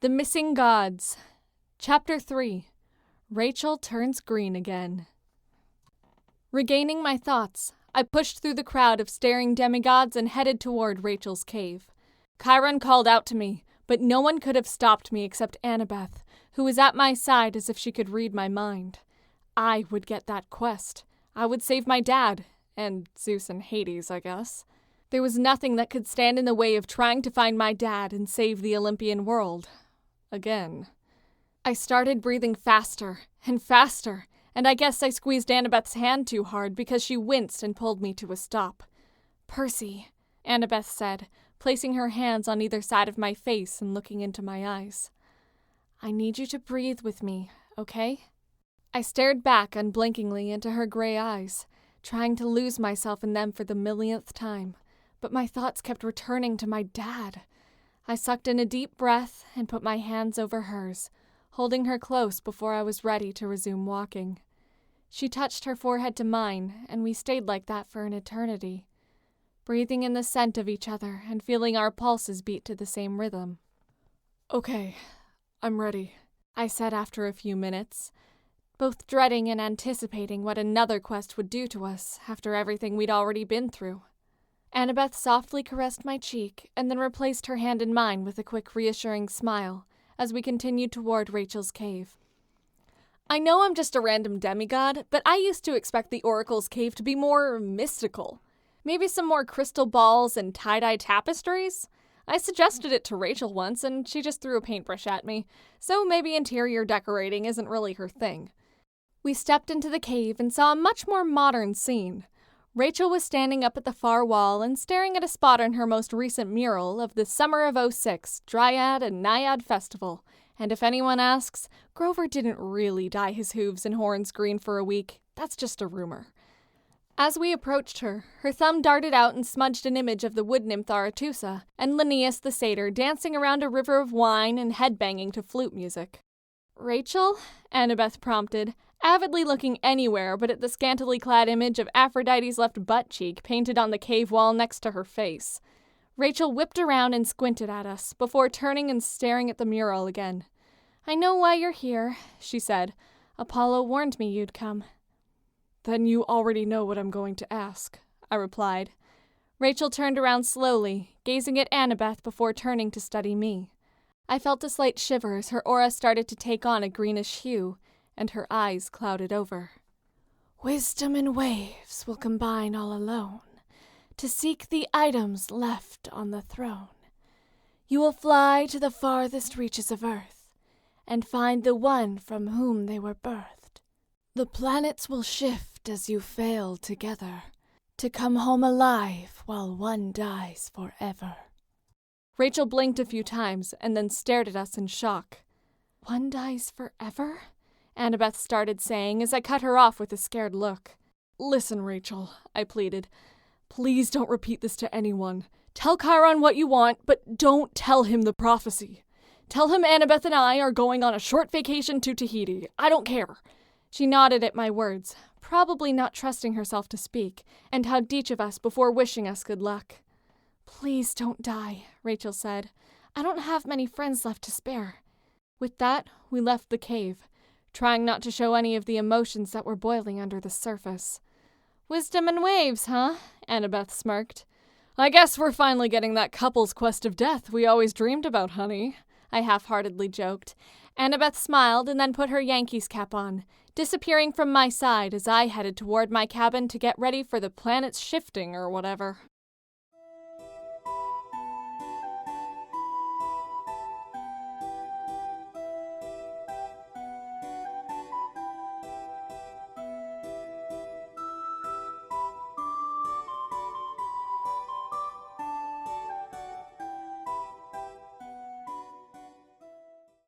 The Missing Gods. Chapter 3. Rachel turns green again. Regaining my thoughts, I pushed through the crowd of staring demigods and headed toward Rachel's cave. Chiron called out to me, but no one could have stopped me except Annabeth, who was at my side as if she could read my mind. I would get that quest. I would save my dad, and Zeus and Hades, I guess. There was nothing that could stand in the way of trying to find my dad and save the Olympian world. Again. I started breathing faster and faster, and I guess I squeezed Annabeth's hand too hard because she winced and pulled me to a stop. "Percy," Annabeth said, placing her hands on either side of my face and looking into my eyes. "I need you to breathe with me, okay?" I stared back unblinkingly into her gray eyes, trying to lose myself in them for the millionth time, but my thoughts kept returning to my dad. I sucked in a deep breath and put my hands over hers, holding her close before I was ready to resume walking. She touched her forehead to mine, and we stayed like that for an eternity, breathing in the scent of each other and feeling our pulses beat to the same rhythm. "Okay, I'm ready," I said after a few minutes, both dreading and anticipating what another quest would do to us after everything we'd already been through. Annabeth softly caressed my cheek and then replaced her hand in mine with a quick, reassuring smile as we continued toward Rachel's cave. I know I'm just a random demigod, but I used to expect the Oracle's cave to be more mystical. Maybe some more crystal balls and tie-dye tapestries? I suggested it to Rachel once, and she just threw a paintbrush at me, so maybe interior decorating isn't really her thing. We stepped into the cave and saw a much more modern scene. Rachel was standing up at the far wall and staring at a spot on her most recent mural of the Summer of '06 Dryad and Naiad Festival. And if anyone asks, Grover didn't really dye his hooves and horns green for a week. That's just a rumor. As we approached her, her thumb darted out and smudged an image of the wood nymph Arethusa and Linnaeus the satyr dancing around a river of wine and headbanging to flute music. "Rachel?" Annabeth prompted, avidly looking anywhere but at the scantily clad image of Aphrodite's left butt cheek painted on the cave wall next to her face. Rachel whipped around and squinted at us before turning and staring at the mural again. "I know why you're here," she said. "Apollo warned me you'd come." "Then you already know what I'm going to ask," I replied. Rachel turned around slowly, gazing at Annabeth before turning to study me. I felt a slight shiver as her aura started to take on a greenish hue, and her eyes clouded over. "Wisdom and waves will combine all alone to seek the items left on the throne. You will fly to the farthest reaches of Earth and find the one from whom they were birthed. The planets will shift as you fail together to come home alive while one dies forever." Rachel blinked a few times and then stared at us in shock. "One dies forever?" Annabeth started saying as I cut her off with a scared look. "Listen, Rachel," I pleaded. "Please don't repeat this to anyone. Tell Chiron what you want, but don't tell him the prophecy. Tell him Annabeth and I are going on a short vacation to Tahiti. I don't care." She nodded at my words, probably not trusting herself to speak, and hugged each of us before wishing us good luck. "Please don't die," Rachel said. "I don't have many friends left to spare." With that, we left the cave, trying not to show any of the emotions that were boiling under the surface. "Wisdom and waves, huh?" Annabeth smirked. "I guess we're finally getting that couple's quest of death we always dreamed about, honey," I half-heartedly joked. Annabeth smiled and then put her Yankees cap on, disappearing from my side as I headed toward my cabin to get ready for the planet's shifting or whatever.